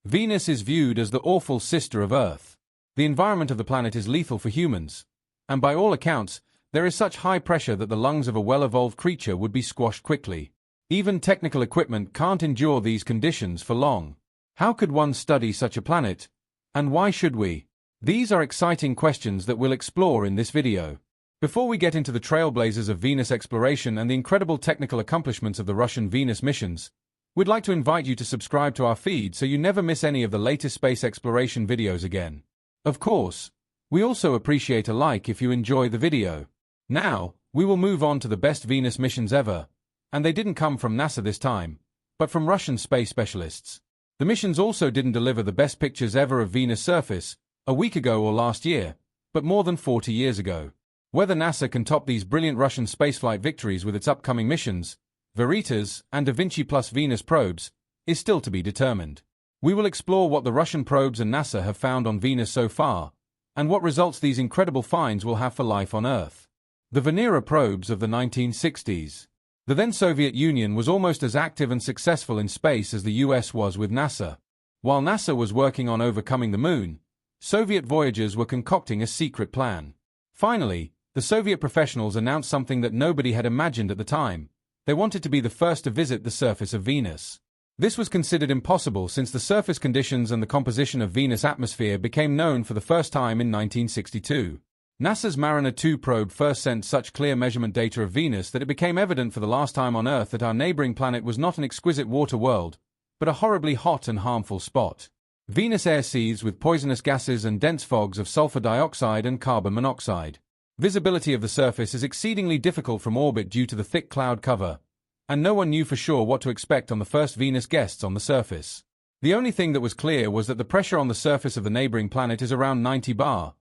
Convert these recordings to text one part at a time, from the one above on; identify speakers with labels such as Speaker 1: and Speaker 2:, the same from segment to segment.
Speaker 1: Venus is viewed as the awful sister of Earth. The environment of the planet is lethal for humans, and by all accounts, there is such high pressure that the lungs of a well-evolved creature would be squashed quickly. Even technical equipment can't endure these conditions for long. How could one study such a planet? And why should we? These are exciting questions that we'll explore in this video. Before we get into the trailblazers of Venus exploration and the incredible technical accomplishments of the Russian Venus missions, we'd like to invite you to subscribe to our feed so you never miss any of the latest space exploration videos again. Of course, we also appreciate a like if you enjoy the video. Now, we will move on to the best Venus missions ever, and they didn't come from NASA this time, but from Russian space specialists. The missions also didn't deliver the best pictures ever of Venus' surface, a week ago or last year, but more than 40 years ago. Whether NASA can top these brilliant Russian spaceflight victories with its upcoming missions, Veritas and Da Vinci plus Venus probes, is still to be determined. We will explore what the Russian probes and NASA have found on Venus so far, and what results these incredible finds will have for life on Earth. The Venera probes of the 1960s. The then Soviet Union was almost as active and successful in space as the US was with NASA. While NASA was working on overcoming the Moon, Soviet Voyagers were concocting a secret plan. Finally, the Soviet professionals announced something that nobody had imagined at the time. They wanted to be the first to visit the surface of Venus. This was considered impossible since the surface conditions and the composition of Venus' atmosphere became known for the first time in 1962. NASA's Mariner 2 probe first sent such clear measurement data of Venus that it became evident for the last time on Earth that our neighboring planet was not an exquisite water world, but a horribly hot and harmful spot. Venus air seethes with poisonous gases and dense fogs of sulfur dioxide and carbon monoxide. Visibility of the surface is exceedingly difficult from orbit due to the thick cloud cover, and no one knew for sure what to expect on the first Venus guests on the surface. The only thing that was clear was that the pressure on the surface of the neighboring planet is around 90 bar,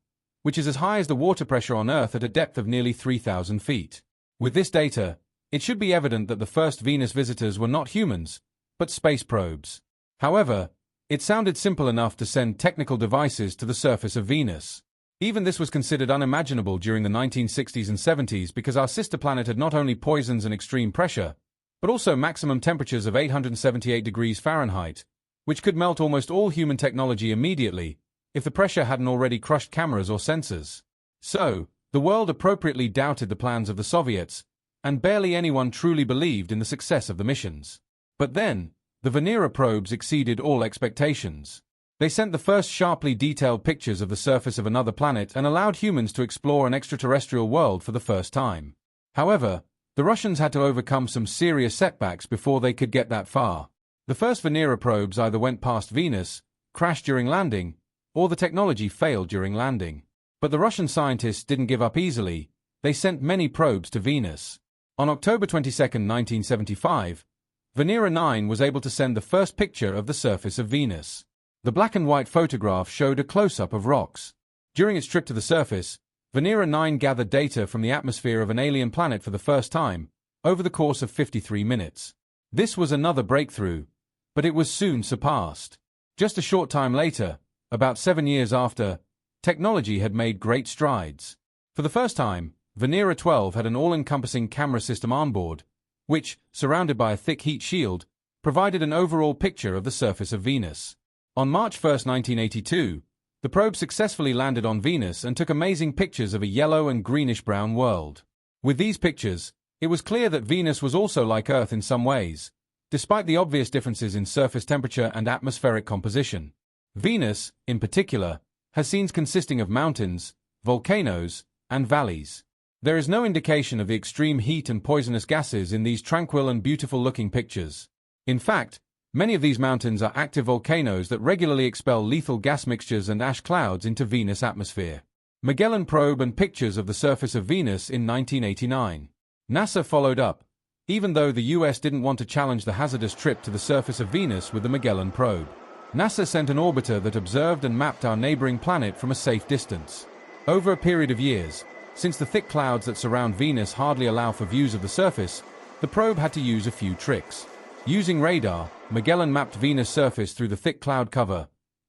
Speaker 1: which is as high as the water pressure on Earth at a depth of nearly 3,000 feet. With this data, it should be evident that the first Venus visitors were not humans, but space probes. However, it sounded simple enough to send technical devices to the surface of Venus. Even this was considered unimaginable during the 1960s and 70s because our sister planet had not only poisons and extreme pressure, but also maximum temperatures of 878 degrees Fahrenheit, which could melt almost all human technology immediately if the pressure hadn't already crushed cameras or sensors. So, the world appropriately doubted the plans of the Soviets, and barely anyone truly believed in the success of the missions. But then, the Venera probes exceeded all expectations. They sent the first sharply detailed pictures of the surface of another planet and allowed humans to explore an extraterrestrial world for the first time. However, the Russians had to overcome some serious setbacks before they could get that far. The first Venera probes either went past Venus, crashed during landing, or the technology failed during landing. But the Russian scientists didn't give up easily. They sent many probes to Venus. On October 22, 1975, Venera 9 was able to send the first picture of the surface of Venus. The black and white photograph showed a close-up of rocks. During its trip to the surface, Venera 9 gathered data from the atmosphere of an alien planet for the first time, over the course of 53 minutes. This was another breakthrough, but it was soon surpassed. Just a short time later, about 7 years after, technology had made great strides. For the first time, Venera 12 had an all-encompassing camera system on board, which, surrounded by a thick heat shield, provided an overall picture of the surface of Venus. On March 1, 1982, the probe successfully landed on Venus and took amazing pictures of a yellow and greenish-brown world. With these pictures, it was clear that Venus was also like Earth in some ways, despite the obvious differences in surface temperature and atmospheric composition. Venus, in particular, has scenes consisting of mountains, volcanoes, and valleys. There is no indication of the extreme heat and poisonous gases in these tranquil and beautiful-looking pictures. In fact, many of these mountains are active volcanoes that regularly expel lethal gas mixtures and ash clouds into Venus' atmosphere. Magellan probe and pictures of the surface of Venus in 1989. NASA followed up, even though the US didn't want to challenge the hazardous trip to the surface of Venus with the Magellan probe. NASA sent an orbiter that observed and mapped our neighboring planet from a safe distance. Over a period of years, since the thick clouds that surround Venus hardly allow for views of the surface, the probe had to use a few tricks. Using radar, Magellan mapped Venus' surface through the thick cloud cover,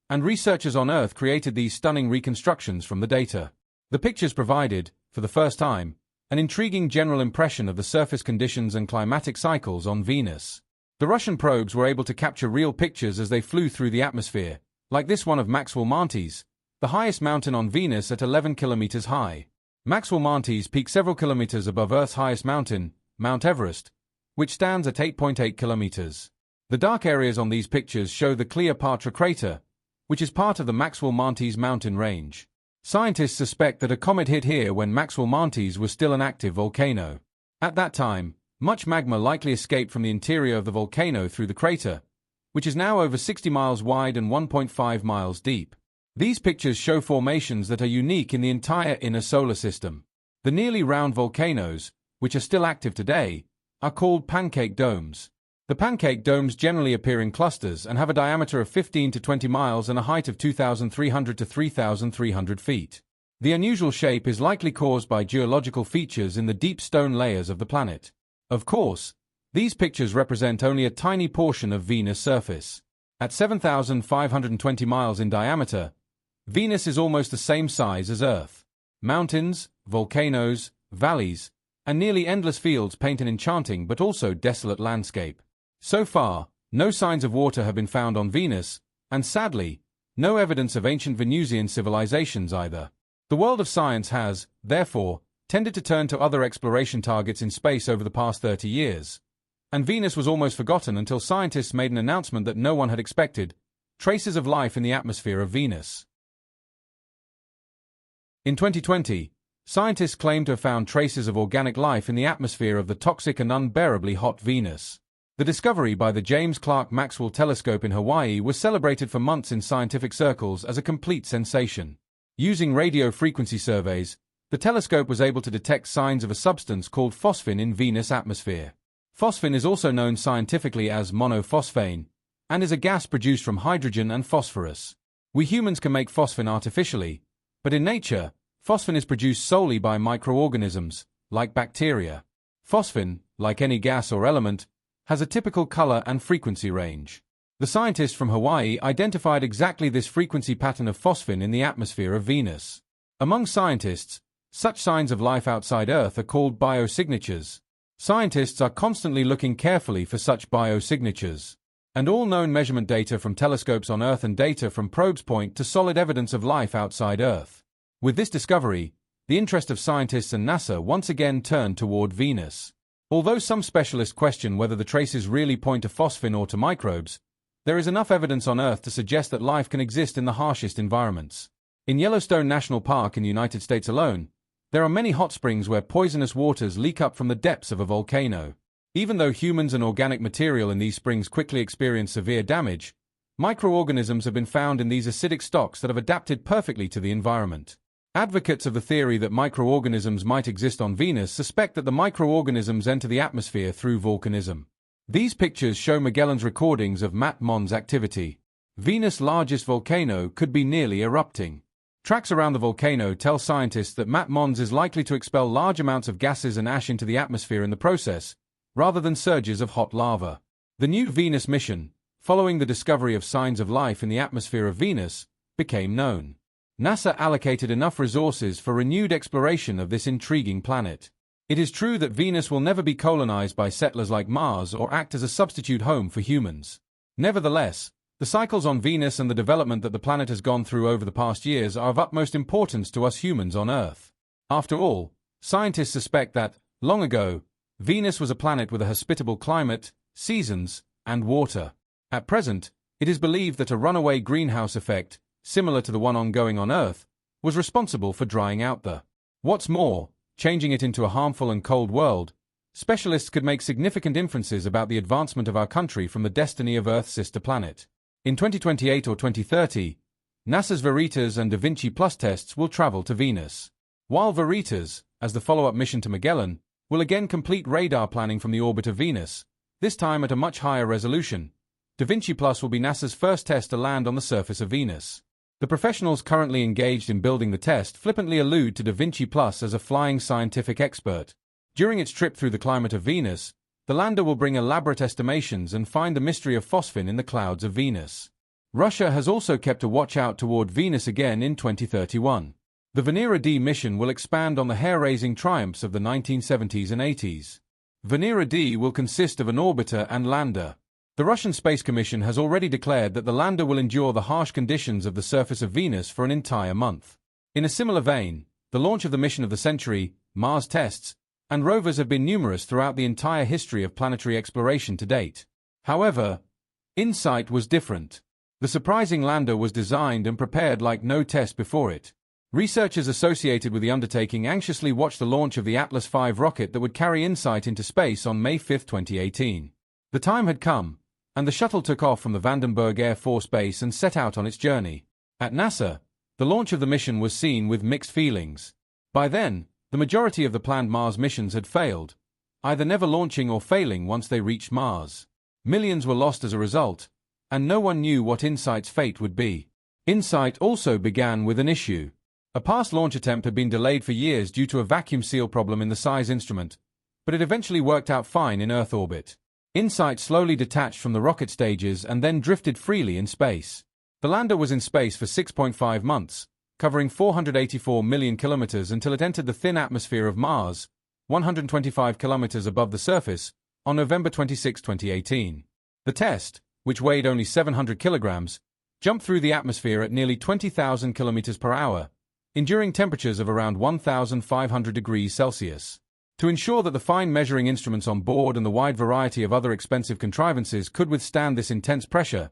Speaker 1: and researchers on Earth created these stunning reconstructions from the data. The pictures provided, for the first time, an intriguing general impression of the surface conditions and climatic cycles on Venus. The Russian probes were able to capture real pictures as they flew through the atmosphere, like this one of Maxwell Mantes, the highest mountain on Venus at 11 kilometers high. Maxwell Mantes peaks several kilometers above Earth's highest mountain, Mount Everest, which stands at 8.8 kilometers. The dark areas on these pictures show the Cleopatra crater, which is part of the Maxwell Mantes mountain range. Scientists suspect that a comet hit here when Maxwell Mantes was still an active volcano. At that time, much magma likely escaped from the interior of the volcano through the crater, which is now over 60 miles wide and 1.5 miles deep. These pictures show formations that are unique in the entire inner solar system. The nearly round volcanoes, which are still active today, are called pancake domes. The pancake domes generally appear in clusters and have a diameter of 15 to 20 miles and a height of 2,300 to 3,300 feet. The unusual shape is likely caused by geological features in the deep stone layers of the planet. Of course, these pictures represent only a tiny portion of Venus' surface. At 7,520 miles in diameter, Venus is almost the same size as Earth. Mountains, volcanoes, valleys, and nearly endless fields paint an enchanting but also desolate landscape. So far, no signs of water have been found on Venus, and sadly, no evidence of ancient Venusian civilizations either. The world of science has, therefore, tended to turn to other exploration targets in space over the past 30 years. And Venus was almost forgotten until scientists made an announcement that no one had expected: traces of life in the atmosphere of Venus. In 2020, scientists claimed to have found traces of organic life in the atmosphere of the toxic and unbearably hot Venus. The discovery by the James Clerk Maxwell Telescope in Hawaii was celebrated for months in scientific circles as a complete sensation. Using radio frequency surveys, the telescope was able to detect signs of a substance called phosphine in Venus' atmosphere. Phosphine is also known scientifically as monophosphane, and is a gas produced from hydrogen and phosphorus. We humans can make phosphine artificially, but in nature, phosphine is produced solely by microorganisms, like bacteria. Phosphine, like any gas or element, has a typical color and frequency range. The scientists from Hawaii identified exactly this frequency pattern of phosphine in the atmosphere of Venus. Among scientists, such signs of life outside Earth are called biosignatures. Scientists are constantly looking carefully for such biosignatures, and all known measurement data from telescopes on Earth and data from probes point to solid evidence of life outside Earth. With this discovery, the interest of scientists and NASA once again turned toward Venus. Although some specialists question whether the traces really point to phosphine or to microbes, there is enough evidence on Earth to suggest that life can exist in the harshest environments. In Yellowstone National Park in the United States alone, there are many hot springs where poisonous waters leak up from the depths of a volcano. Even though humans and organic material in these springs quickly experience severe damage, microorganisms have been found in these acidic stocks that have adapted perfectly to the environment. Advocates of the theory that microorganisms might exist on Venus suspect that the microorganisms enter the atmosphere through volcanism. These pictures show Magellan's recordings of Mat Mon's activity. Venus' largest volcano could be nearly erupting. Tracks around the volcano tell scientists that Mat Mons is likely to expel large amounts of gases and ash into the atmosphere in the process, rather than surges of hot lava. The new Venus mission, following the discovery of signs of life in the atmosphere of Venus, became known. NASA allocated enough resources for renewed exploration of this intriguing planet. It is true that Venus will never be colonized by settlers like Mars or act as a substitute home for humans. Nevertheless, the cycles on Venus and the development that the planet has gone through over the past years are of utmost importance to us humans on Earth. After all, scientists suspect that, long ago, Venus was a planet with a hospitable climate, seasons, and water. At present, it is believed that a runaway greenhouse effect, similar to the one ongoing on Earth, was responsible for drying out the. What's more, changing it into a harmful and cold world, specialists could make significant inferences about the advancement of our country from the destiny of Earth's sister planet. In 2028 or 2030, NASA's Veritas and Da Vinci Plus tests will travel to Venus. While Veritas, as the follow-up mission to Magellan, will again complete radar planning from the orbit of Venus, this time at a much higher resolution, Da Vinci Plus will be NASA's first test to land on the surface of Venus. The professionals currently engaged in building the test flippantly allude to Da Vinci Plus as a flying scientific expert. During its trip through the climate of Venus, the lander will bring elaborate estimations and find the mystery of phosphine in the clouds of Venus. Russia has also kept a watch out toward Venus again in 2031. The Venera D mission will expand on the hair-raising triumphs of the 1970s and 80s. Venera D will consist of an orbiter and lander. The Russian Space Commission has already declared that the lander will endure the harsh conditions of the surface of Venus for an entire month. In a similar vein, the launch of the mission of the century, Mars tests, and rovers have been numerous throughout the entire history of planetary exploration to date. However, InSight was different. The surprising lander was designed and prepared like no test before it. Researchers associated with the undertaking anxiously watched the launch of the Atlas V rocket that would carry InSight into space on May 5, 2018. The time had come, and the shuttle took off from the Vandenberg Air Force Base and set out on its journey. At NASA, the launch of the mission was seen with mixed feelings. By then, the majority of the planned Mars missions had failed, either never launching or failing once they reached Mars. Millions were lost as a result, and no one knew what InSight's fate would be. InSight also began with an issue. A past launch attempt had been delayed for years due to a vacuum seal problem in the size instrument, but it eventually worked out fine in Earth orbit. InSight slowly detached from the rocket stages and then drifted freely in space. The lander was in space for 6.5 months, covering 484 million kilometers until it entered the thin atmosphere of Mars, 125 kilometers above the surface, on November 26, 2018. The test, which weighed only 700 kilograms, jumped through the atmosphere at nearly 20,000 kilometers per hour, enduring temperatures of around 1,500 degrees Celsius. To ensure that the fine measuring instruments on board and the wide variety of other expensive contrivances could withstand this intense pressure,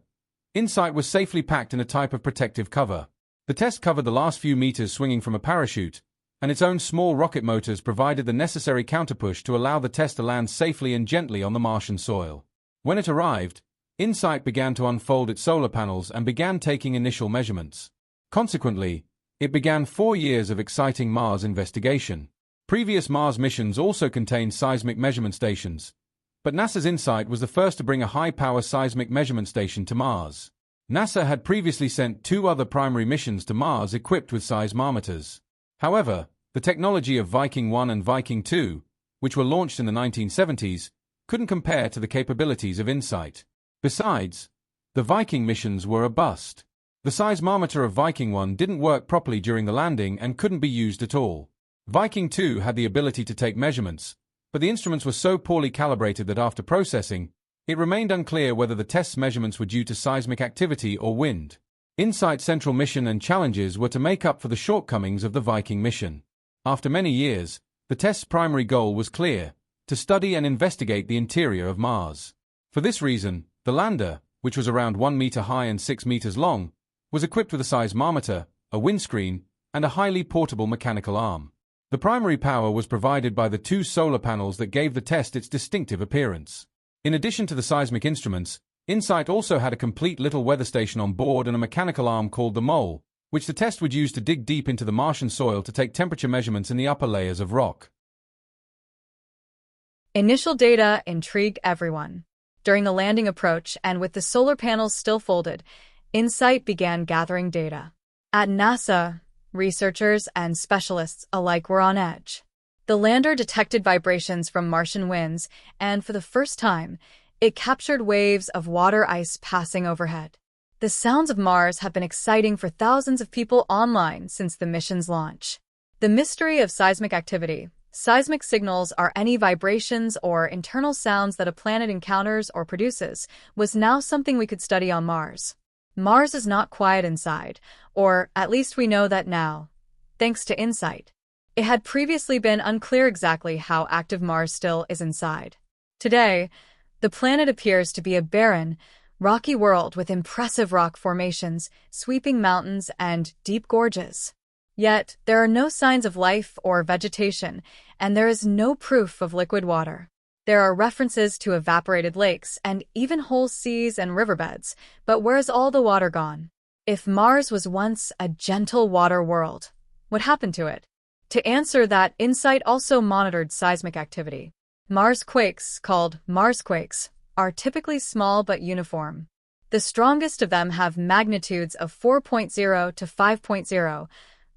Speaker 1: InSight was safely packed in a type of protective cover. The test covered the last few meters swinging from a parachute, and its own small rocket motors provided the necessary counterpush to allow the test to land safely and gently on the Martian soil. When it arrived, InSight began to unfold its solar panels and began taking initial measurements. Consequently, it began 4 years of exciting Mars investigation. Previous Mars missions also contained seismic measurement stations, but NASA's InSight was the first to bring a high-power seismic measurement station to Mars. NASA had previously sent 2 other primary missions to Mars equipped with seismometers. However, the technology of Viking 1 and Viking 2, which were launched in the 1970s, couldn't compare to the capabilities of InSight. Besides, the Viking missions were a bust. The seismometer of Viking 1 didn't work properly during the landing and couldn't be used at all. Viking 2 had the ability to take measurements, but the instruments were so poorly calibrated that after processing, it remained unclear whether the test's measurements were due to seismic activity or wind. InSight's central mission and challenges were to make up for the shortcomings of the Viking mission. After many years, the test's primary goal was clear: to study and investigate the interior of Mars. For this reason, the lander, which was around 1 meter high and 6 meters long, was equipped with a seismometer, a windscreen, and a highly portable mechanical arm. The primary power was provided by the 2 solar panels that gave the test its distinctive appearance. In addition to the seismic instruments, InSight also had a complete little weather station on board and a mechanical arm called the mole, which the test would use to dig deep into the Martian soil to take temperature measurements in the upper layers of rock.
Speaker 2: Initial data intrigued everyone. During the landing approach and with the solar panels still folded, InSight began gathering data. At NASA, researchers and specialists alike were on edge. The lander detected vibrations from Martian winds, and for the first time, it captured waves of water ice passing overhead. The sounds of Mars have been exciting for thousands of people online since the mission's launch. The mystery of seismic activity. Seismic signals are any vibrations or internal sounds that a planet encounters or produces, was now something we could study on Mars. Mars is not quiet inside, or at least we know that now, thanks to InSight. It had previously been unclear exactly how active Mars still is inside. Today, the planet appears to be a barren, rocky world with impressive rock formations, sweeping mountains, and deep gorges. Yet, there are no signs of life or vegetation, and there is no proof of liquid water. There are references to evaporated lakes and even whole seas and riverbeds, but where is all the water gone? If Mars was once a gentle water world, what happened to it? To answer that, InSight also monitored seismic activity. Mars quakes, called Marsquakes, are typically small but uniform. The strongest of them have magnitudes of 4.0 to 5.0,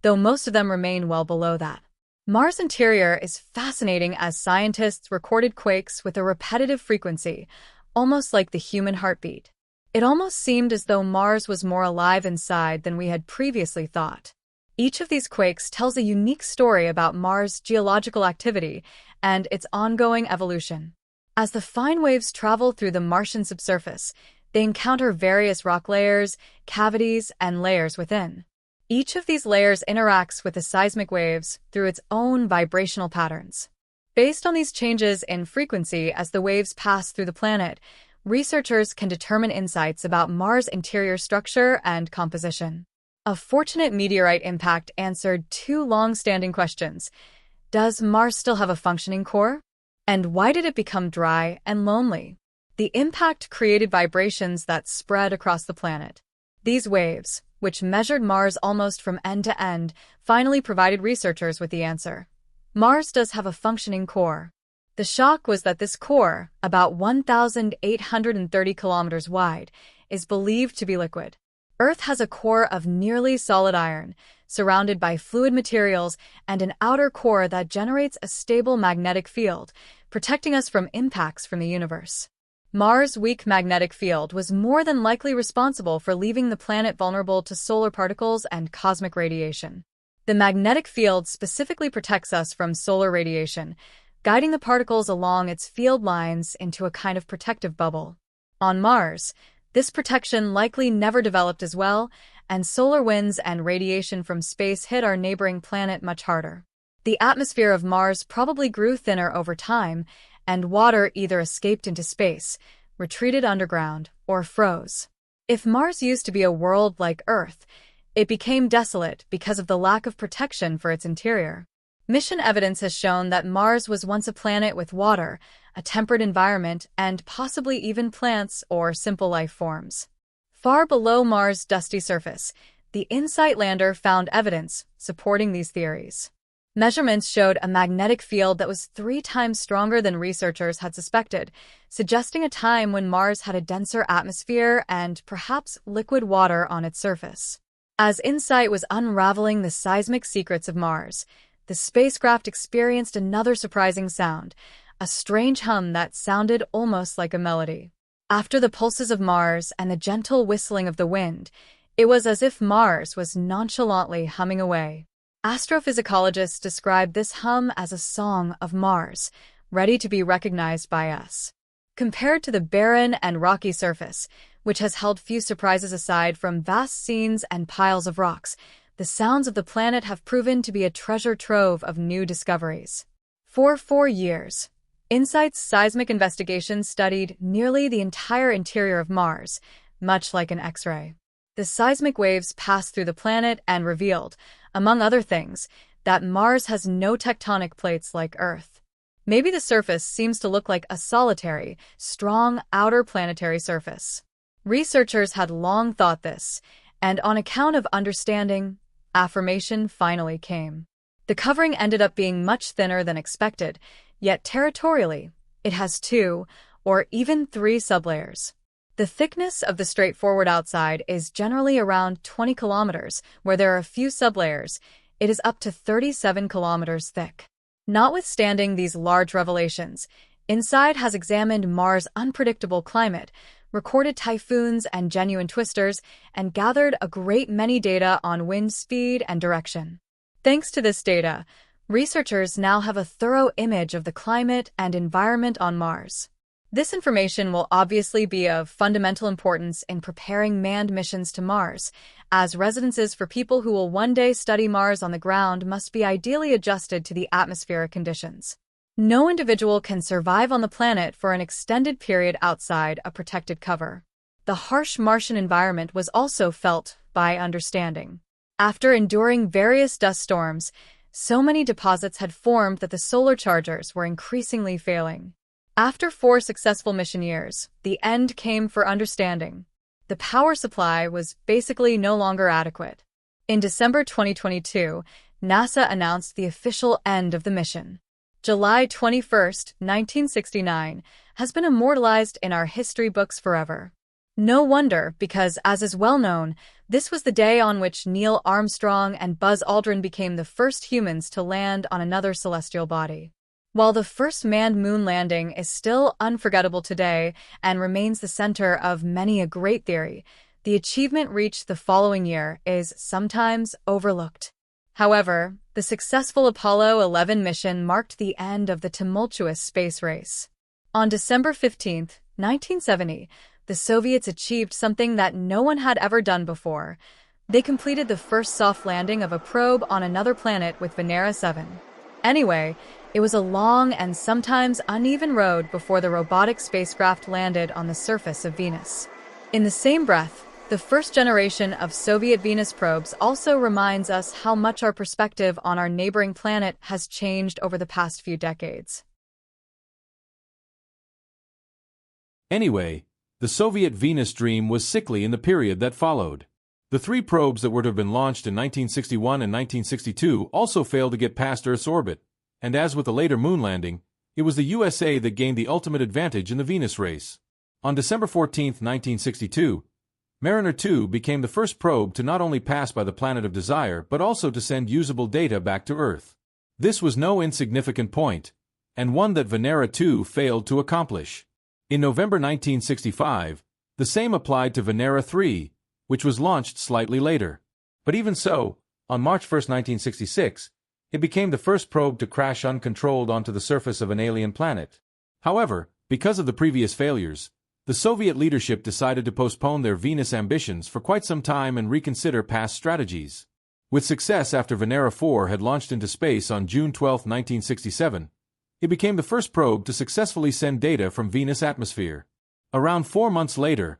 Speaker 2: though most of them remain well below that. Mars' interior is fascinating as scientists recorded quakes with a repetitive frequency, almost like the human heartbeat. It almost seemed as though Mars was more alive inside than we had previously thought. Each of these quakes tells a unique story about Mars' geological activity and its ongoing evolution. As the fine waves travel through the Martian subsurface, they encounter various rock layers, cavities, and layers within. Each of these layers interacts with the seismic waves through its own vibrational patterns. Based on these changes in frequency as the waves pass through the planet, researchers can determine insights about Mars' interior structure and composition. A fortunate meteorite impact answered two long-standing questions. Does Mars still have a functioning core? And why did it become dry and lonely? The impact created vibrations that spread across the planet. These waves, which measured Mars almost from end to end, finally provided researchers with the answer. Mars does have a functioning core. The shock was that this core, about 1,830 kilometers wide, is believed to be liquid. Earth has a core of nearly solid iron, surrounded by fluid materials and an outer core that generates a stable magnetic field, protecting us from impacts from the universe. Mars' weak magnetic field was more than likely responsible for leaving the planet vulnerable to solar particles and cosmic radiation. The magnetic field specifically protects us from solar radiation, guiding the particles along its field lines into a kind of protective bubble. On Mars, this protection likely never developed as well, and solar winds and radiation from space hit our neighboring planet much harder. The atmosphere of Mars probably grew thinner over time, and water either escaped into space, retreated underground, or froze. If Mars used to be a world like Earth, it became desolate because of the lack of protection for its interior. Mission evidence has shown that Mars was once a planet with water, a temperate environment, and possibly even plants or simple life forms. Far below Mars' dusty surface, the InSight lander found evidence supporting these theories. Measurements showed a magnetic field that was 3 times stronger than researchers had suspected, suggesting a time when Mars had a denser atmosphere and perhaps liquid water on its surface. As InSight was unraveling the seismic secrets of Mars, the spacecraft experienced another surprising sound, a strange hum that sounded almost like a melody. After the pulses of Mars and the gentle whistling of the wind, it was as if Mars was nonchalantly humming away. Astrophysicologists describe this hum as a song of Mars, ready to be recognized by us. Compared to the barren and rocky surface, which has held few surprises aside from vast scenes and piles of rocks, the sounds of the planet have proven to be a treasure trove of new discoveries. For 4 years, InSight's seismic investigations studied nearly the entire interior of Mars, much like an X-ray. The seismic waves passed through the planet and revealed, among other things, that Mars has no tectonic plates like Earth. Maybe the surface seems to look like a solitary, strong outer planetary surface. Researchers had long thought this, and on account of understanding, affirmation finally came. The covering ended up being much thinner than expected, yet territorially, it has 2 or even 3 sublayers. The thickness of the straightforward outside is generally around 20 kilometers, where there are a few sublayers. It is up to 37 kilometers thick. Notwithstanding these large revelations, InSight has examined Mars' unpredictable climate, recorded typhoons and genuine twisters, and gathered a great many data on wind speed and direction. Thanks to this data, researchers now have a thorough image of the climate and environment on Mars. This information will obviously be of fundamental importance in preparing manned missions to Mars, as residences for people who will one day study Mars on the ground must be ideally adjusted to the atmospheric conditions. No individual can survive on the planet for an extended period outside a protected cover. The harsh Martian environment was also felt by understanding. After enduring various dust storms, so many deposits had formed that the solar chargers were increasingly failing. After 4 successful mission years, the end came for understanding. The power supply was basically no longer adequate. In December 2022, NASA announced the official end of the mission. July 21, 1969, has been immortalized in our history books forever. No wonder, because, as is well known, this was the day on which Neil Armstrong and Buzz Aldrin became the first humans to land on another celestial body. While the first manned moon landing is still unforgettable today and remains the center of many a great theory, the achievement reached the following year is sometimes overlooked. However, the successful Apollo 11 mission marked the end of the tumultuous space race. On December 15, 1970, the Soviets achieved something that no one had ever done before. They completed the first soft landing of a probe on another planet with Venera 7. Anyway, it was a long and sometimes uneven road before the robotic spacecraft landed on the surface of Venus. In the same breath, the first generation of Soviet Venus probes also reminds us how much our perspective on our neighboring planet has changed over the past few decades.
Speaker 1: Anyway, the Soviet Venus dream was sickly in the period that followed. The three probes that were to have been launched in 1961 and 1962 also failed to get past Earth's orbit, and as with the later moon landing, it was the USA that gained the ultimate advantage in the Venus race. On December 14, 1962, Mariner 2 became the first probe to not only pass by the planet of desire but also to send usable data back to Earth. This was no insignificant point, and one that Venera 2 failed to accomplish. In November 1965, the same applied to Venera 3, which was launched slightly later. But even so, on March 1, 1966, it became the first probe to crash uncontrolled onto the surface of an alien planet. However, because of the previous failures, the Soviet leadership decided to postpone their Venus ambitions for quite some time and reconsider past strategies. With success after Venera 4 had launched into space on June 12, 1967, it became the first probe to successfully send data from Venus' atmosphere. Around 4 months later,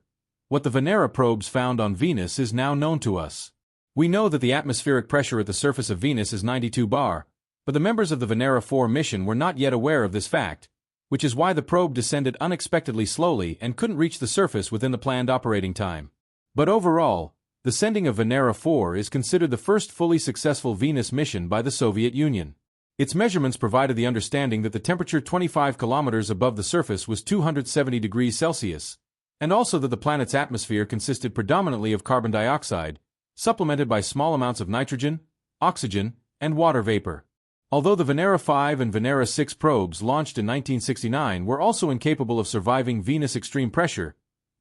Speaker 1: what the Venera probes found on Venus is now known to us. We know that the atmospheric pressure at the surface of Venus is 92 bar, but the members of the Venera 4 mission were not yet aware of this fact, which is why the probe descended unexpectedly slowly and couldn't reach the surface within the planned operating time. But overall, the sending of Venera 4 is considered the first fully successful Venus mission by the Soviet Union. Its measurements provided the understanding that the temperature 25 kilometers above the surface was 270 degrees Celsius, and also that the planet's atmosphere consisted predominantly of carbon dioxide, supplemented by small amounts of nitrogen, oxygen, and water vapor. Although the Venera 5 and Venera 6 probes launched in 1969 were also incapable of surviving Venus extreme pressure,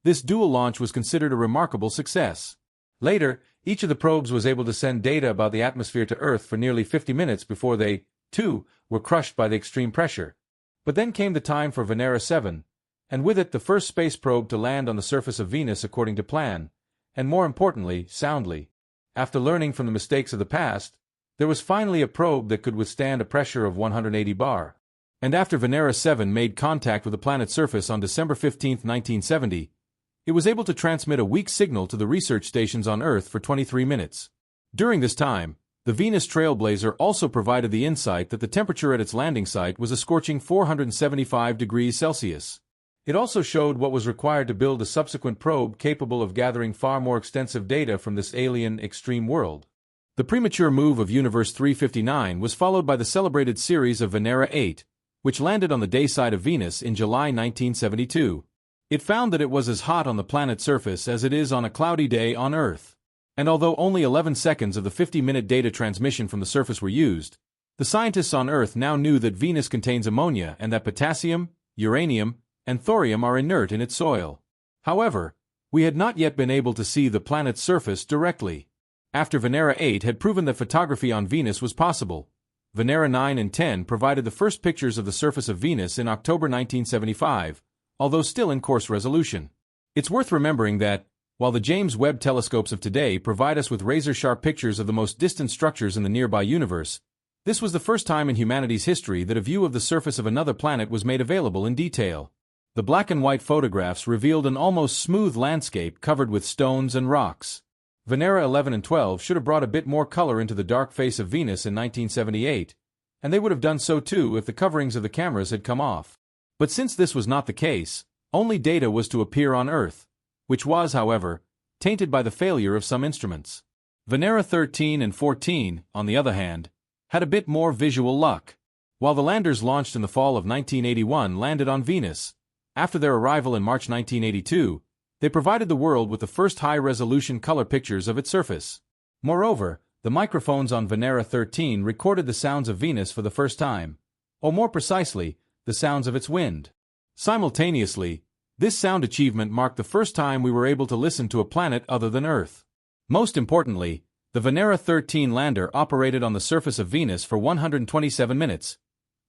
Speaker 1: this dual launch was considered a remarkable success. Later, each of the probes was able to send data about the atmosphere to Earth for nearly 50 minutes before they, too, were crushed by the extreme pressure. But then came the time for Venera 7, and with it the first space probe to land on the surface of Venus according to plan, and more importantly, soundly. After learning from the mistakes of the past, there was finally a probe that could withstand a pressure of 180 bar. And after Venera 7 made contact with the planet's surface on December 15, 1970, it was able to transmit a weak signal to the research stations on Earth for 23 minutes. During this time, the Venus Trailblazer also provided the insight that the temperature at its landing site was a scorching 475 degrees Celsius. It also showed what was required to build a subsequent probe capable of gathering far more extensive data from this alien, extreme world. The premature move of Universe 359 was followed by the celebrated series of Venera 8, which landed on the day side of Venus in July 1972. It found that it was as hot on the planet's surface as it is on a cloudy day on Earth. And although only 11 seconds of the 50-minute data transmission from the surface were used, the scientists on Earth now knew that Venus contains ammonia and that potassium, uranium, and thorium are inert in its soil. However, we had not yet been able to see the planet's surface directly. After Venera 8 had proven that photography on Venus was possible, Venera 9 and 10 provided the first pictures of the surface of Venus in October 1975, although still in coarse resolution. It's worth remembering that, while the James Webb telescopes of today provide us with razor-sharp pictures of the most distant structures in the nearby universe, this was the first time in humanity's history that a view of the surface of another planet was made available in detail. The black-and-white photographs revealed an almost smooth landscape covered with stones and rocks. Venera 11 and 12 should have brought a bit more color into the dark face of Venus in 1978, and they would have done so too if the coverings of the cameras had come off. But since this was not the case, only data was to appear on Earth, which was, however, tainted by the failure of some instruments. Venera 13 and 14, on the other hand, had a bit more visual luck. While the landers launched in the fall of 1981 landed on Venus, after their arrival in March 1982, they provided the world with the first high-resolution color pictures of its surface. Moreover, the microphones on Venera 13 recorded the sounds of Venus for the first time, or more precisely, the sounds of its wind. Simultaneously, this sound achievement marked the first time we were able to listen to a planet other than Earth. Most importantly, the Venera 13 lander operated on the surface of Venus for 127 minutes,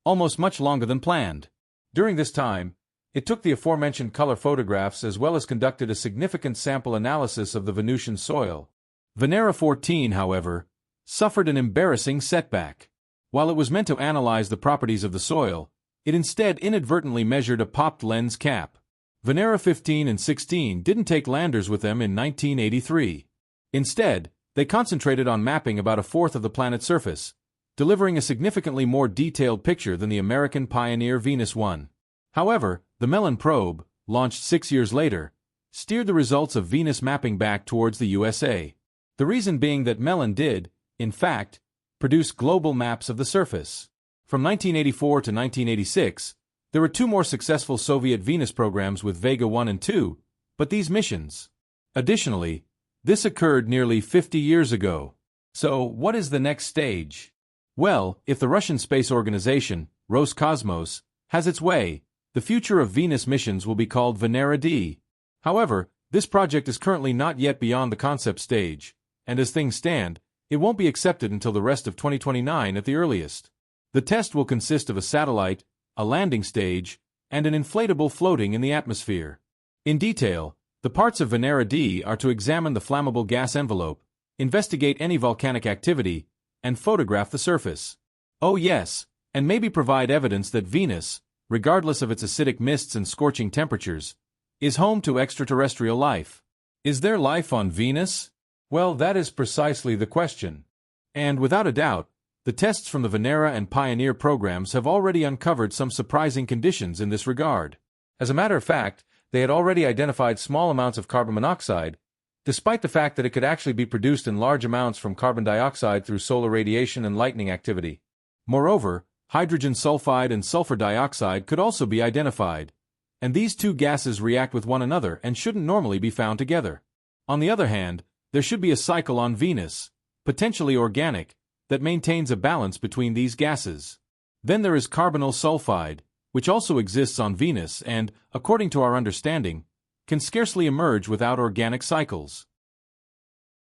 Speaker 1: almost much longer than planned. During this time, It took the aforementioned color photographs as well as conducted a significant sample analysis of the Venusian soil. Venera 14, however, suffered an embarrassing setback. While it was meant to analyze the properties of the soil, it instead inadvertently measured a popped lens cap. Venera 15 and 16 didn't take landers with them in 1983. Instead, they concentrated on mapping about a fourth of the planet's surface, delivering a significantly more detailed picture than the American Pioneer Venus 1. However, the Mellon probe, launched 6 years later, steered the results of Venus mapping back towards the USA. The reason being that Mellon did, in fact, produce global maps of the surface. From 1984 to 1986, there were 2 more successful Soviet Venus programs with Vega 1 and 2, but these missions. Additionally, this occurred nearly 50 years ago. So, what is the next stage? Well, if the Russian space organization, Roscosmos, has its way, the future of Venus missions will be called Venera D. However, this project is currently not yet beyond the concept stage, and as things stand, it won't be accepted until the rest of 2029 at the earliest. The test will consist of a satellite, a landing stage, and an inflatable floating in the atmosphere. In detail, the parts of Venera D are to examine the flammable gas envelope, investigate any volcanic activity, and photograph the surface. Oh yes, and maybe provide evidence that Venus, regardless of its acidic mists and scorching temperatures, is home to extraterrestrial life. Is there life on Venus? Well, that is precisely the question. And without a doubt, the tests from the Venera and Pioneer programs have already uncovered some surprising conditions in this regard. As a matter of fact, they had already identified small amounts of carbon monoxide, despite the fact that it could actually be produced in large amounts from carbon dioxide through solar radiation and lightning activity. Moreover, hydrogen sulfide and sulfur dioxide could also be identified, and these 2 gases react with one another and shouldn't normally be found together. On the other hand, there should be a cycle on Venus, potentially organic, that maintains a balance between these gases. Then there is carbonyl sulfide, which also exists on Venus and, according to our understanding, can scarcely emerge without organic cycles.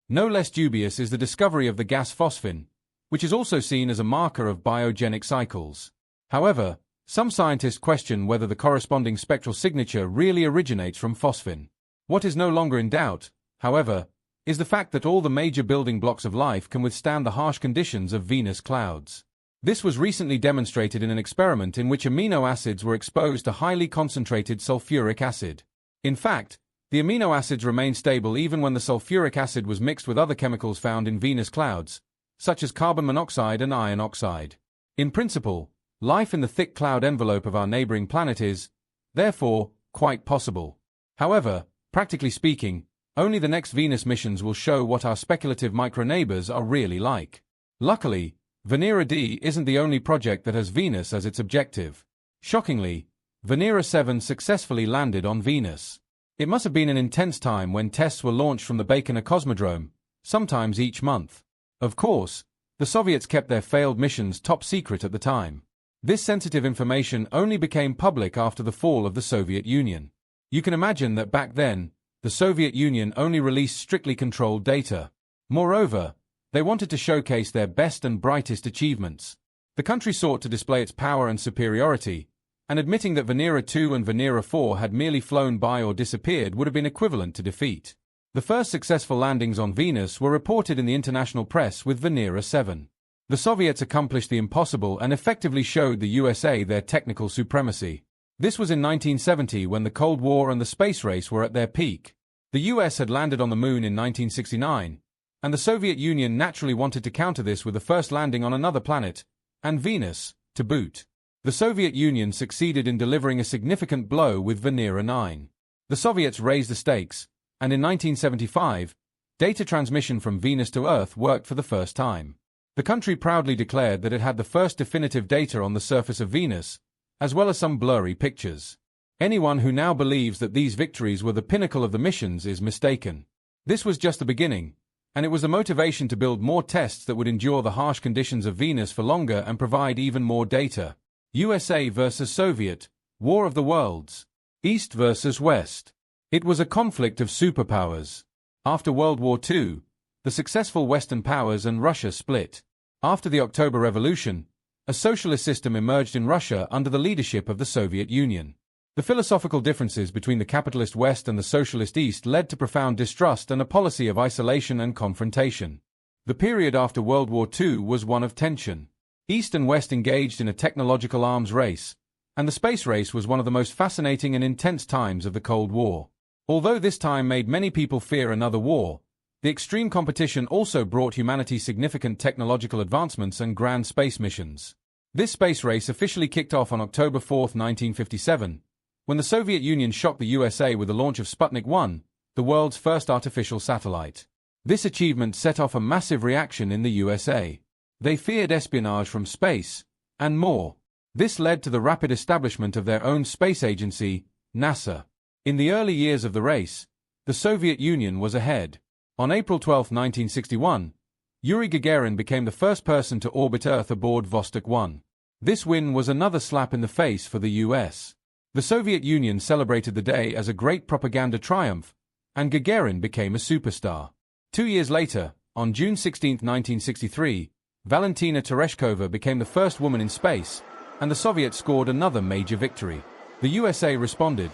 Speaker 1: No less dubious is the discovery of the gas phosphine, which is also seen as a marker of biogenic cycles. However, some scientists question whether the corresponding spectral signature really originates from phosphine. What is no longer in doubt, however, is the fact that all the major building blocks of life can withstand the harsh conditions of Venus clouds. This was recently demonstrated in an experiment in which amino acids were exposed to highly concentrated sulfuric acid. In fact, the amino acids remained stable even when the sulfuric acid was mixed with other chemicals found in Venus clouds, such as carbon monoxide and iron oxide. In principle, life in the thick cloud envelope of our neighboring planet is, therefore, quite possible. However, practically speaking, only the next Venus missions will show what our speculative microneighbors are really like. Luckily, Venera D isn't the only project that has Venus as its objective. Shockingly, Venera 7 successfully landed on Venus. It must have been an intense time when tests were launched from the Baikonur Cosmodrome, sometimes each month. Of course, the Soviets kept their failed missions top secret at the time. This sensitive information only became public after the fall of the Soviet Union. You can imagine that back then, the Soviet Union only released strictly controlled data. Moreover, they wanted to showcase their best and brightest achievements. The country sought to display its power and superiority, and admitting that Venera 2 and Venera 4 had merely flown by or disappeared would have been equivalent to defeat. The first successful landings on Venus were reported in the international press with Venera 7. The Soviets accomplished the impossible and effectively showed the USA their technical supremacy. This was in 1970 when the Cold War and the space race were at their peak. The US had landed on the Moon in 1969, and the Soviet Union naturally wanted to counter this with the first landing on another planet, and Venus, to boot. The Soviet Union succeeded in delivering a significant blow with Venera 9. The Soviets raised the stakes, and in 1975, data transmission from Venus to Earth worked for the first time. The country proudly declared that it had the first definitive data on the surface of Venus, as well as some blurry pictures. Anyone who now believes that these victories were the pinnacle of the missions is mistaken. This was just the beginning, and it was the motivation to build more tests that would endure the harsh conditions of Venus for longer and provide even more data. USA versus Soviet, War of the Worlds. East versus West. It was a conflict of superpowers. After World War II, the successful Western powers and Russia split. After the October Revolution, a socialist system emerged in Russia under the leadership of the Soviet Union. The philosophical differences between the capitalist West and the socialist East led to profound distrust and a policy of isolation and confrontation. The period after World War II was one of tension. East and West engaged in a technological arms race, and the space race was one of the most fascinating and intense times of the Cold War. Although this time made many people fear another war, the extreme competition also brought humanity significant technological advancements and grand space missions. This space race officially kicked off on October 4, 1957, when the Soviet Union shocked the USA with the launch of Sputnik 1, the world's first artificial satellite. This achievement set off a massive reaction in the USA. They feared espionage from space, and more. This led to the rapid establishment of their own space agency, NASA. In the early years of the race, the Soviet Union was ahead. On April 12, 1961, Yuri Gagarin became the first person to orbit Earth aboard Vostok 1. This win was another slap in the face for the US. The Soviet Union celebrated the day as a great propaganda triumph, and Gagarin became a superstar. 2 years later, on June 16, 1963, Valentina Tereshkova became the first woman in space, and the Soviets scored another major victory. The USA responded,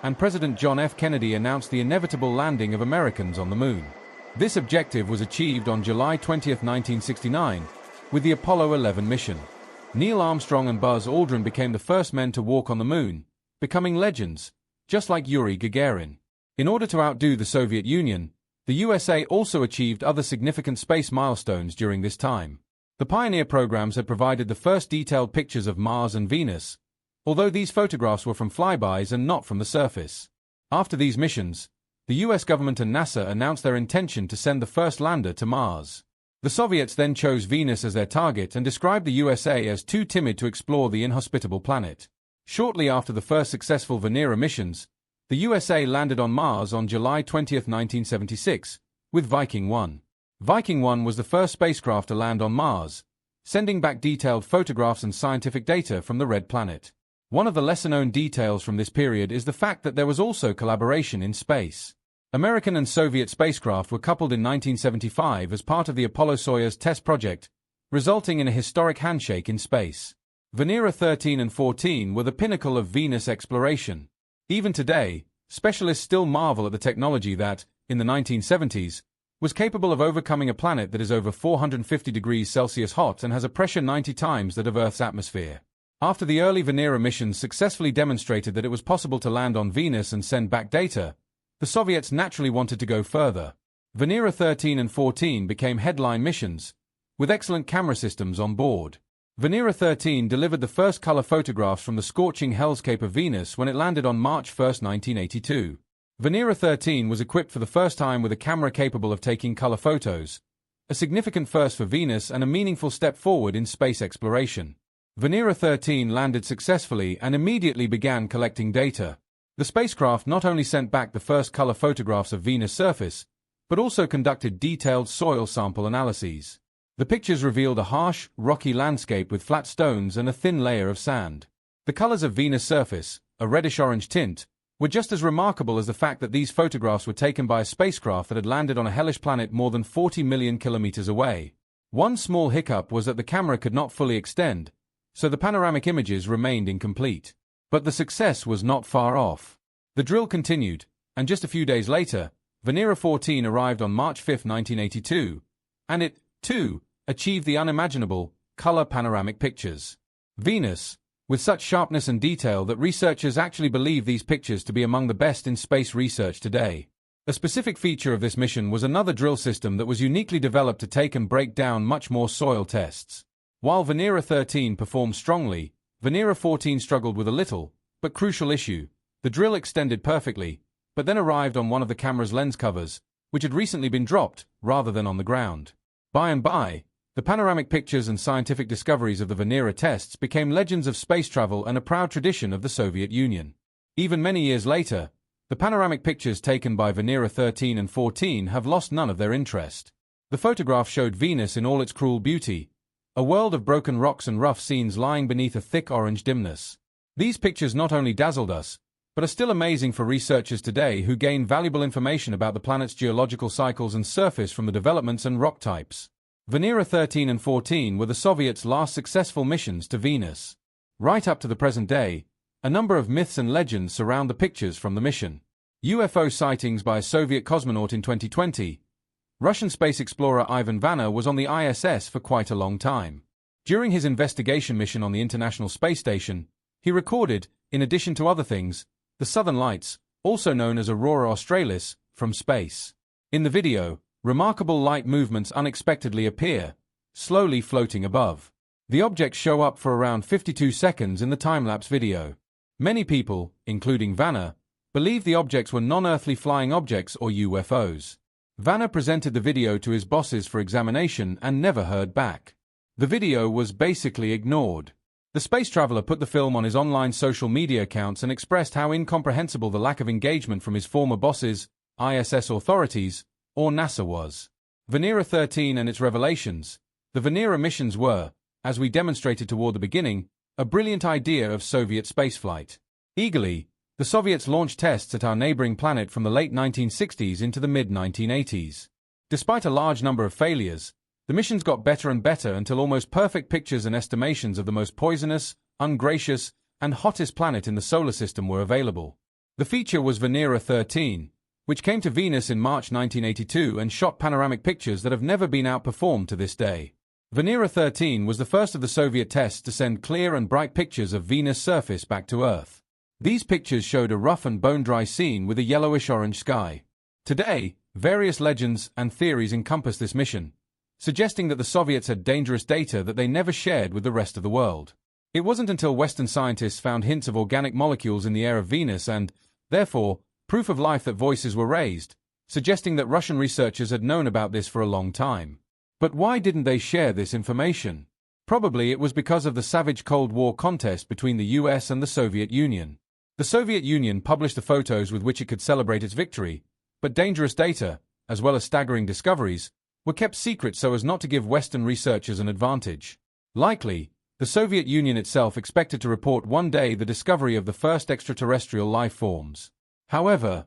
Speaker 1: and President John F. Kennedy announced the inevitable landing of Americans on the moon. This objective was achieved on July 20, 1969, with the Apollo 11 mission. Neil Armstrong and Buzz Aldrin became the first men to walk on the moon, becoming legends, just like Yuri Gagarin. In order to outdo the Soviet Union, the USA also achieved other significant space milestones during this time. The Pioneer programs had provided the first detailed pictures of Mars and Venus, although these photographs were from flybys and not from the surface. After these missions, the US government and NASA announced their intention to send the first lander to Mars. The Soviets then chose Venus as their target and described the USA as too timid to explore the inhospitable planet. Shortly after the first successful Venera missions, the USA landed on Mars on July 20, 1976, with Viking 1. Viking 1 was the first spacecraft to land on Mars, sending back detailed photographs and scientific data from the Red Planet. One of the lesser-known details from this period is the fact that there was also collaboration in space. American and Soviet spacecraft were coupled in 1975 as part of the Apollo-Soyuz test project, resulting in a historic handshake in space. Venera 13 and 14 were the pinnacle of Venus exploration. Even today, specialists still marvel at the technology that, in the 1970s, was capable of overcoming a planet that is over 450 degrees Celsius hot and has a pressure 90 times that of Earth's atmosphere. After the early Venera missions successfully demonstrated that it was possible to land on Venus and send back data, the Soviets naturally wanted to go further. Venera 13 and 14 became headline missions, with excellent camera systems on board. Venera 13 delivered the first color photographs from the scorching hellscape of Venus when it landed on March 1, 1982. Venera 13 was equipped for the first time with a camera capable of taking color photos, a significant first for Venus and a meaningful step forward in space exploration. Venera 13 landed successfully and immediately began collecting data. The spacecraft not only sent back the first color photographs of Venus' surface, but also conducted detailed soil sample analyses. The pictures revealed a harsh, rocky landscape with flat stones and a thin layer of sand. The colors of Venus' surface, a reddish-orange tint, were just as remarkable as the fact that these photographs were taken by a spacecraft that had landed on a hellish planet more than 40 million kilometers away. One small hiccup was that the camera could not fully extend, so the panoramic images remained incomplete. But the success was not far off. The drill continued, and just a few days later, Venera 14 arrived on March 5, 1982, and it, too, achieved the unimaginable, color panoramic pictures. Venus, with such sharpness and detail that researchers actually believe these pictures to be among the best in space research today. A specific feature of this mission was another drill system that was uniquely developed to take and break down much more soil tests. While Venera 13 performed strongly, Venera 14 struggled with a little, but crucial issue. The drill extended perfectly, but then arrived on one of the camera's lens covers, which had recently been dropped, rather than on the ground. By and by, the panoramic pictures and scientific discoveries of the Venera tests became legends of space travel and a proud tradition of the Soviet Union. Even many years later, the panoramic pictures taken by Venera 13 and 14 have lost none of their interest. The photograph showed Venus in all its cruel beauty, a world of broken rocks and rough scenes lying beneath a thick orange dimness. These pictures not only dazzled us, but are still amazing for researchers today who gain valuable information about the planet's geological cycles and surface from the developments and rock types. Venera 13 and 14 were the Soviets' last successful missions to Venus. Right up to the present day, A number of myths and legends surround the pictures from the mission. UFO sightings by a Soviet cosmonaut in 2020. Russian space explorer Ivan Vanna was on the ISS for quite a long time. During his investigation mission on the International Space Station, he recorded, in addition to other things, the Southern Lights, also known as Aurora Australis, from space. In the video, remarkable light movements unexpectedly appear, slowly floating above. The objects show up for around 52 seconds in the time-lapse video. Many people, including Vanna, believe the objects were non-earthly flying objects or UFOs. Vanna presented the video to his bosses for examination and never heard back. The video was basically ignored. The space traveler put the film on his online social media accounts and expressed how incomprehensible the lack of engagement from his former bosses, ISS authorities, or NASA was. Venera 13 and its revelations. The Venera missions were, as we demonstrated toward the beginning, a brilliant idea of Soviet spaceflight. Eagerly, the Soviets launched tests at our neighboring planet from the late 1960s into the mid-1980s. Despite a large number of failures, the missions got better and better until almost perfect pictures and estimations of the most poisonous, ungracious, and hottest planet in the solar system were available. The feature was Venera 13, which came to Venus in March 1982 and shot panoramic pictures that have never been outperformed to this day. Venera 13 was the first of the Soviet tests to send clear and bright pictures of Venus' surface back to Earth. These pictures showed a rough and bone-dry scene with a yellowish-orange sky. Today, various legends and theories encompass this mission, suggesting that the Soviets had dangerous data that they never shared with the rest of the world. It wasn't until Western scientists found hints of organic molecules in the air of Venus and, therefore, proof of life that voices were raised, suggesting that Russian researchers had known about this for a long time. But why didn't they share this information? Probably it was because of the savage Cold War contest between the US and the Soviet Union. The Soviet Union published the photos with which it could celebrate its victory, but dangerous data, as well as staggering discoveries, were kept secret so as not to give Western researchers an advantage. Likely, the Soviet Union itself expected to report one day the discovery of the first extraterrestrial life forms. However,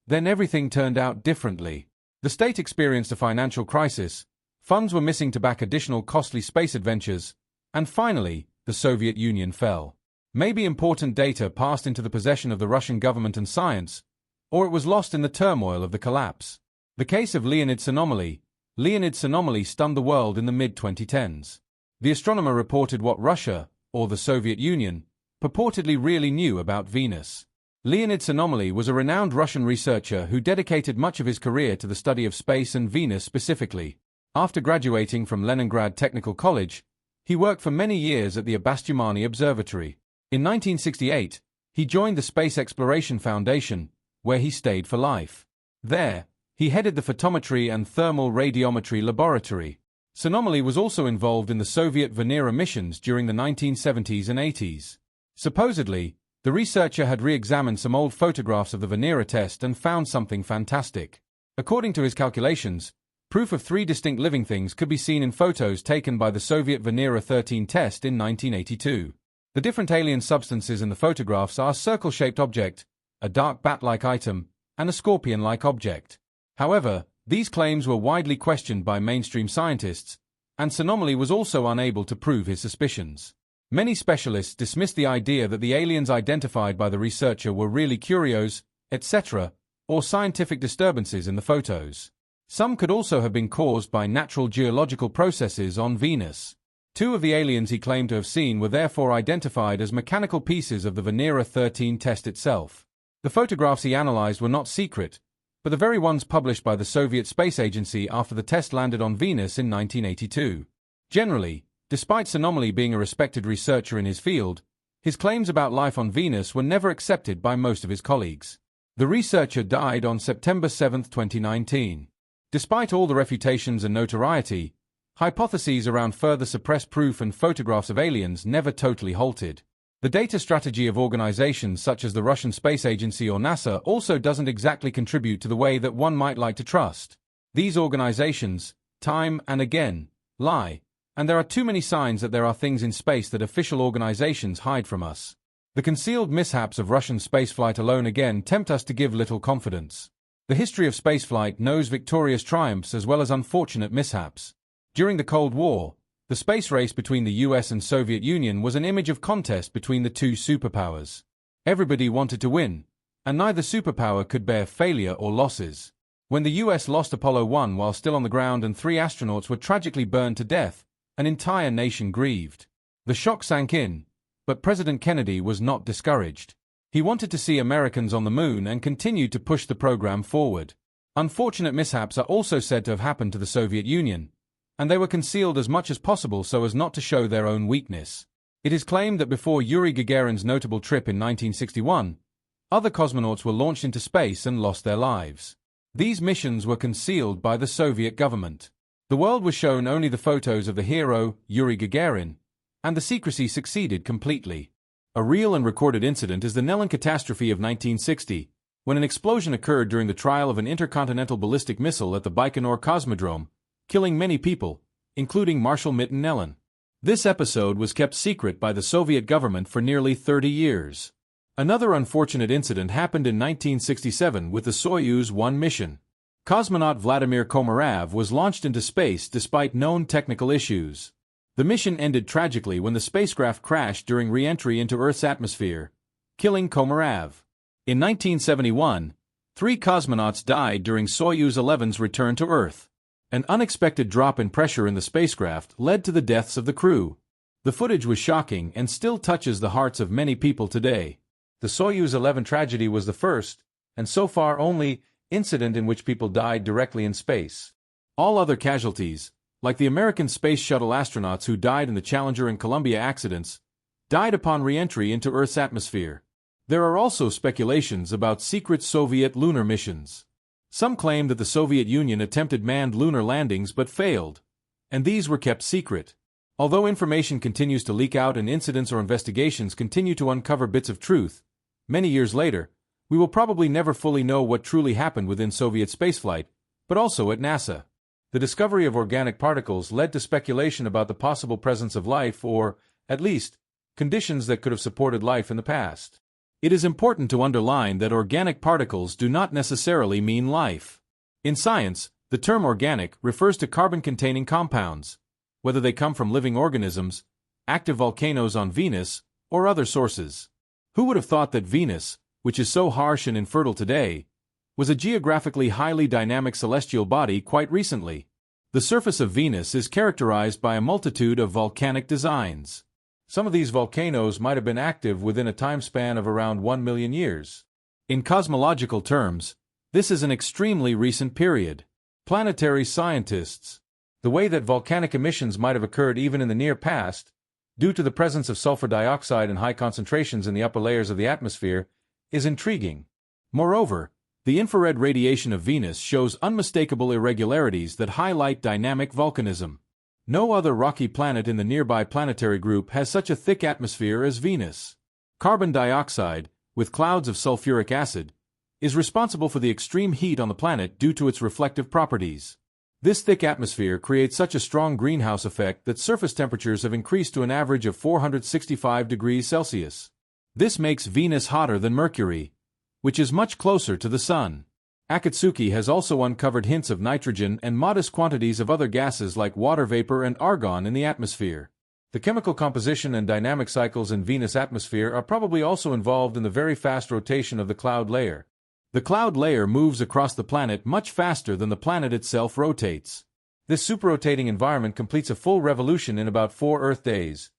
Speaker 1: then everything turned out differently. The state experienced a financial crisis, funds were missing to back additional costly space adventures, and finally, the Soviet Union fell. Maybe important data passed into the possession of the Russian government and science, or it was lost in the turmoil of the collapse. The case of Leonid's anomaly. Leonid's anomaly stunned the world in the mid-2010s. The astronomer reported what Russia, or the Soviet Union, purportedly really knew about Venus. Leonid's anomaly was a renowned Russian researcher who dedicated much of his career to the study of space and Venus specifically. After graduating from Leningrad Technical College, he worked for many years at the Abastumani Observatory. In 1968, he joined the Space Exploration Foundation, where he stayed for life. There, he headed the photometry and thermal radiometry laboratory. Anomaly was also involved in the Soviet Venera missions during the 1970s and 80s. Supposedly, the researcher had re-examined some old photographs of the Venera test and found something fantastic. According to his calculations, proof of 3 distinct living things could be seen in photos taken by the Soviet Venera 13 test in 1982. The different alien substances in the photographs are a circle-shaped object, a dark bat-like item, and a scorpion-like object. However, these claims were widely questioned by mainstream scientists, and Anomaly was also unable to prove his suspicions. Many specialists dismissed the idea that the aliens identified by the researcher were really curios, etc., or scientific disturbances in the photos. Some could also have been caused by natural geological processes on Venus. 2 of the aliens he claimed to have seen were therefore identified as mechanical pieces of the Venera 13 test itself. The photographs he analyzed were not secret, but the very ones published by the Soviet Space Agency after the test landed on Venus in 1982. Generally, despite Anomaly being a respected researcher in his field, his claims about life on Venus were never accepted by most of his colleagues. The researcher died on September 7, 2019. Despite all the refutations and notoriety, hypotheses around further suppressed proof and photographs of aliens never totally halted. The data strategy of organizations such as the Russian Space Agency or NASA also doesn't exactly contribute to the way that one might like to trust. These organizations, time and again, lie, and there are too many signs that there are things in space that official organizations hide from us. The concealed mishaps of Russian spaceflight alone again tempt us to give little confidence. The history of spaceflight knows victorious triumphs as well as unfortunate mishaps. During the Cold War, the space race between the US and Soviet Union was an image of contest between the 2 superpowers. Everybody wanted to win, and neither superpower could bear failure or losses. When the US lost Apollo 1 while still on the ground and 3 astronauts were tragically burned to death, an entire nation grieved. The shock sank in, but President Kennedy was not discouraged. He wanted to see Americans on the moon and continued to push the program forward. Unfortunate mishaps are also said to have happened to the Soviet Union, and they were concealed as much as possible so as not to show their own weakness. It is claimed that before Yuri Gagarin's notable trip in 1961, other cosmonauts were launched into space and lost their lives. These missions were concealed by the Soviet government. The world was shown only the photos of the hero, Yuri Gagarin, and the secrecy succeeded completely. A real and recorded incident is the Nelen catastrophe of 1960, when an explosion occurred during the trial of an intercontinental ballistic missile at the Baikonur Cosmodrome, killing many people, including Marshal Mitten Nelen. This episode was kept secret by the Soviet government for nearly 30 years. Another unfortunate incident happened in 1967 with the Soyuz 1 mission. Cosmonaut Vladimir Komarov was launched into space despite known technical issues. The mission ended tragically when the spacecraft crashed during re-entry into Earth's atmosphere, killing Komarov. In 1971, 3 cosmonauts died during Soyuz 11's return to Earth. An unexpected drop in pressure in the spacecraft led to the deaths of the crew. The footage was shocking and still touches the hearts of many people today. The Soyuz 11 tragedy was the first, and so far only, incident in which people died directly in space. All other casualties, like the American Space Shuttle astronauts who died in the Challenger and Columbia accidents, died upon re-entry into Earth's atmosphere. There are also speculations about secret Soviet lunar missions. Some claim that the Soviet Union attempted manned lunar landings but failed, and these were kept secret. Although information continues to leak out and incidents or investigations continue to uncover bits of truth, many years later, we will probably never fully know what truly happened within Soviet spaceflight, but also at NASA. The discovery of organic particles led to speculation about the possible presence of life or, at least, conditions that could have supported life in the past. It is important to underline that organic particles do not necessarily mean life. In science, the term organic refers to carbon-containing compounds, whether they come from living organisms, active volcanoes on Venus, or other sources. Who would have thought that Venus, which is so harsh and infertile today, was a geographically highly dynamic celestial body quite recently? The surface of Venus is characterized by a multitude of volcanic designs. Some of these volcanoes might have been active within a time span of around 1 million years. In cosmological terms, this is an extremely recent period. Planetary scientists, the way that volcanic emissions might have occurred even in the near past, due to the presence of sulfur dioxide in high concentrations in the upper layers of the atmosphere, is intriguing. Moreover, the infrared radiation of Venus shows unmistakable irregularities that highlight dynamic volcanism. No other rocky planet in the nearby planetary group has such a thick atmosphere as Venus. Carbon dioxide, with clouds of sulfuric acid, is responsible for the extreme heat on the planet due to its reflective properties. This thick atmosphere creates such a strong greenhouse effect that surface temperatures have increased to an average of 465 degrees Celsius. This makes Venus hotter than Mercury, which is much closer to the Sun. Akatsuki has also uncovered hints of nitrogen and modest quantities of other gases like water vapor and argon in the atmosphere. The chemical composition and dynamic cycles in Venus' atmosphere are probably also involved in the very fast rotation of the cloud layer. The cloud layer moves across the planet much faster than the planet itself rotates. This superrotating environment completes a full revolution in about 4 Earth days,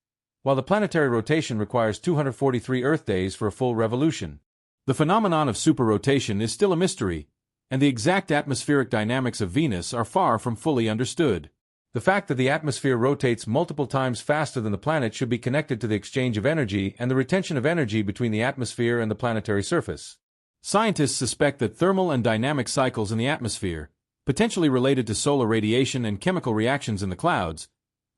Speaker 1: while the planetary rotation requires 243 Earth days for a full revolution. The phenomenon of superrotation is still a mystery, and the exact atmospheric dynamics of Venus are far from fully understood. The fact that the atmosphere rotates multiple times faster than the planet should be connected to the exchange of energy and the retention of energy between the atmosphere and the planetary surface. Scientists suspect that thermal and dynamic cycles in the atmosphere, potentially related to solar radiation and chemical reactions in the clouds,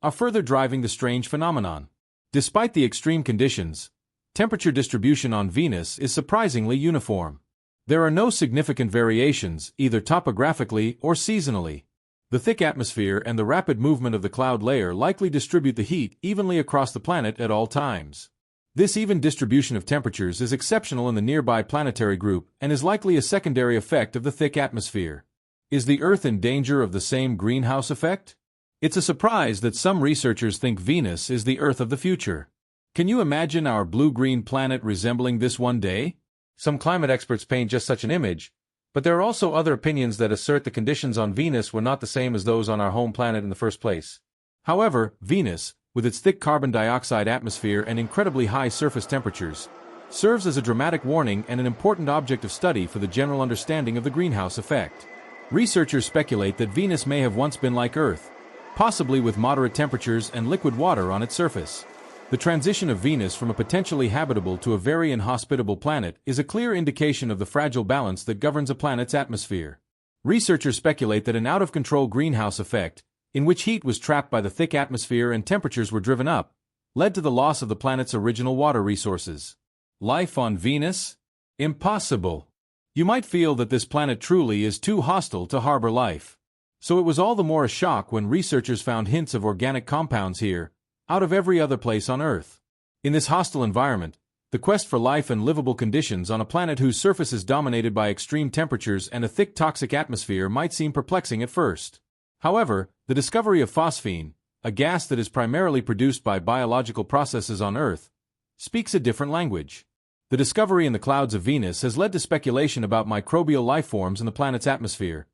Speaker 1: are further driving the strange phenomenon. Despite the extreme conditions, temperature distribution on Venus is surprisingly uniform. There are no significant variations, either topographically or seasonally. The thick atmosphere and the rapid movement of the cloud layer likely distribute the heat evenly across the planet at all times. This even distribution of temperatures is exceptional in the nearby planetary group and is likely a secondary effect of the thick atmosphere. Is the Earth in danger of the same greenhouse effect? It's a surprise that some researchers think Venus is the Earth of the future. Can you imagine our blue-green planet resembling this one day? Some climate experts paint just such an image, but there are also other opinions that assert the conditions on Venus were not the same as those on our home planet in the first place. However, Venus, with its thick carbon dioxide atmosphere and incredibly high surface temperatures, serves as a dramatic warning and an important object of study for the general understanding of the greenhouse effect. Researchers speculate that Venus may have once been like Earth, possibly with moderate temperatures and liquid water on its surface. The transition of Venus from a potentially habitable to a very inhospitable planet is a clear indication of the fragile balance that governs a planet's atmosphere. Researchers speculate that an out-of-control greenhouse effect, in which heat was trapped by the thick atmosphere and temperatures were driven up, led to the loss of the planet's original water resources. Life on Venus? Impossible. You might feel that this planet truly is too hostile to harbor life. So it was all the more a shock when researchers found hints of organic compounds here, out of every other place on Earth. In this hostile environment, the quest for life and livable conditions on a planet whose surface is dominated by extreme temperatures and a thick toxic atmosphere might seem perplexing at first. However, the discovery of phosphine, a gas that is primarily produced by biological processes on Earth, speaks a different language. The discovery in the clouds of Venus has led to speculation about microbial life forms in the planet's atmosphere,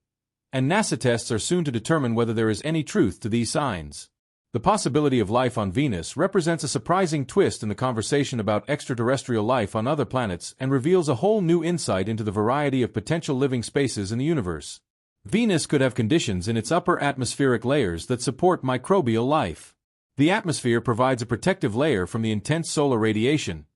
Speaker 1: and NASA tests are soon to determine whether there is any truth to these signs. The possibility of life on Venus represents a surprising twist in the conversation about extraterrestrial life on other planets and reveals a whole new insight into the variety of potential living spaces in the universe. Venus could have conditions in its upper atmospheric layers that support microbial life. The atmosphere provides a protective layer from the intense solar radiation,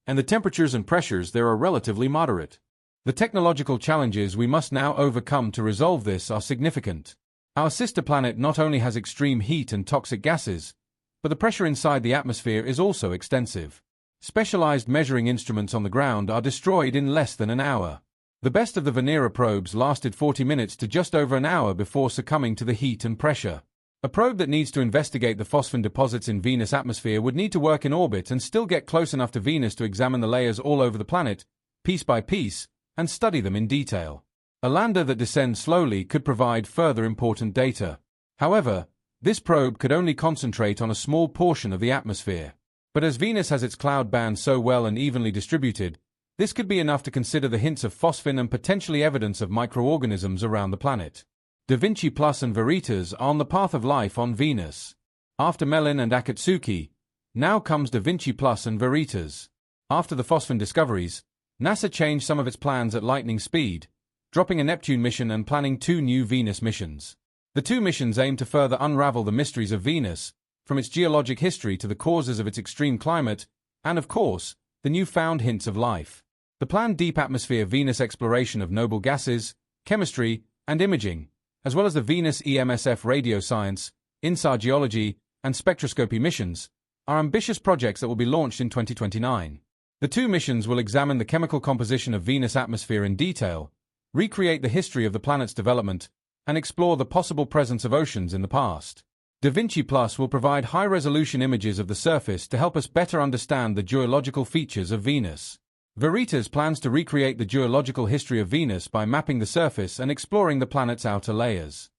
Speaker 1: and the temperatures and pressures there are relatively moderate. The technological challenges we must now overcome to resolve this are significant. Our sister planet not only has extreme heat and toxic gases, but the pressure inside the atmosphere is also extensive. Specialized measuring instruments on the ground are destroyed in less than an hour. The best of the Venera probes lasted 40 minutes to just over an hour before succumbing to the heat and pressure. A probe that needs to investigate the phosphine deposits in Venus' atmosphere would need to work in orbit and still get close enough to Venus to examine the layers all over the planet, piece by piece, and study them in detail. A lander that descends slowly could provide further important data. However, this probe could only concentrate on a small portion of the atmosphere. But as Venus has its cloud band so well and evenly distributed, this could be enough to consider the hints of phosphine and potentially evidence of microorganisms around the planet. Da Vinci Plus and Veritas are on the path of life on Venus. After Mellin and Akatsuki, now comes Da Vinci Plus and Veritas. After the phosphine discoveries, NASA changed some of its plans at lightning speed, dropping a Neptune mission and planning 2 new Venus missions. The 2 missions aim to further unravel the mysteries of Venus, from its geologic history to the causes of its extreme climate, and of course, the newfound hints of life. The planned deep atmosphere Venus exploration of noble gases, chemistry, and imaging, as well as the Venus EMSF radio science, INSAR geology, and spectroscopy missions, are ambitious projects that will be launched in 2029. The 2 missions will examine the chemical composition of Venus' atmosphere in detail, recreate the history of the planet's development, and explore the possible presence of oceans in the past. Da Vinci Plus will provide high-resolution images of the surface to help us better understand the geological features of Venus. Veritas plans to recreate the geological history of Venus by mapping the surface and exploring the planet's outer layers.